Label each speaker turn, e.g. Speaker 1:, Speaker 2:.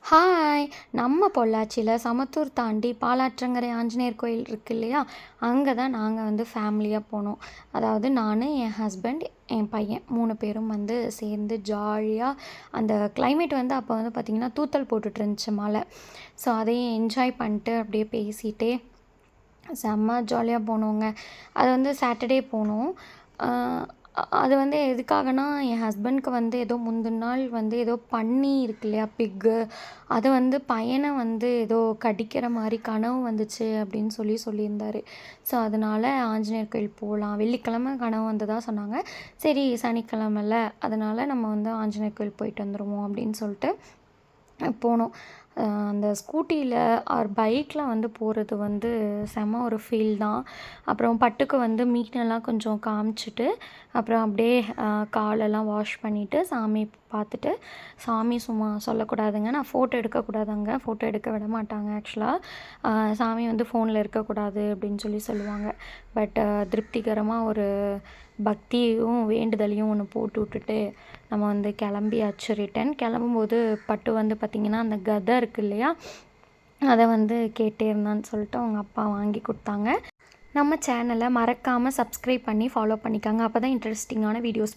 Speaker 1: Hi! நம்ம பொள்ளாச்சியில் சமத்தூர் தாண்டி பாலாற்றங்கரை ஆஞ்சநேயர் கோயில் இருக்கு இல்லையா? அங்கே தான் நாங்கள் வந்து ஃபேமிலியாக போனோம். அதாவது நான், என் ஹஸ்பண்ட், என் பையன் 3 பேரும் வந்து சேர்ந்து ஜாலியாக அந்த கிளைமேட் வந்து அப்போ வந்து பார்த்திங்கன்னா தூத்தல் போட்டுட்டு இருந்துச்சு மழை. ஸோ அதையும் என்ஜாய் பண்ணிட்டு அப்படியே பேசிகிட்டே செம்ம ஜாலியாக போனோங்க. அது வந்து சாட்டர்டே போனோம். அ அது வந்து எதுக்காகனா, என் ஹஸ்பண்ட்க்கு வந்து ஏதோ முந்தின நாள் வந்து ஏதோ பன்னி இருக்கு இல்லையா? பிக்கு. அது வந்து பையன வந்து ஏதோ கடிக்கிற மாரி கனவு வந்துச்சு அப்படின்னு சொல்லியிருந்தாரு. ஸோ அதனால ஆஞ்சநேயர் கோயில் போலாம். வெள்ளிக்கிழமை கனவு வந்ததா சொன்னாங்க. சரி சனிக்கிழமைல, அதனால நம்ம வந்து ஆஞ்சநேயர் கோயில் போயிட்டு வந்துருவோம் அப்படின்னு சொல்லிட்டு போனோம். அந்த ஸ்கூட்டியில் ஆர் பைக்கில் வந்து போகிறது வந்து செம்ம ஒரு ஃபீல் தான். அப்புறம் பட்டுக்கு வந்து மீனெல்லாம் கொஞ்சம் காமிச்சிட்டு, அப்புறம் அப்படியே காலெல்லாம் வாஷ் பண்ணிவிட்டு, சாமி பார்த்துட்டு, சாமி சும்மா சொல்லக்கூடாதுங்க, நான் ஃபோட்டோ எடுக்கக்கூடாதுங்க, ஃபோட்டோ எடுக்க விட மாட்டாங்க ஆக்சுவலாக. சாமி வந்து ஃபோனில் இருக்கக்கூடாது அப்படின்னு சொல்லுவாங்க. பட் திருப்திகரமாக ஒரு பக்தியும் வேண்டுதலையும் ஒன்று போட்டு விட்டுட்டு நம்ம வந்து கிளம்பியாச்சு. கிளம்பும்போது பட்டு வந்து பார்த்திங்கன்னா அந்த கதை இருக்குது இல்லையா? அதை வந்து கேட்டே இருந்தான்னு சொல்லிட்டு அவங்க அப்பா வாங்கி கொடுத்தாங்க. நம்ம சேனலை மறக்காமல் சப்ஸ்கிரைப் பண்ணி ஃபாலோ பண்ணிக்கோங்க. அப்போ தான் இன்ட்ரெஸ்டிங்கான வீடியோஸ்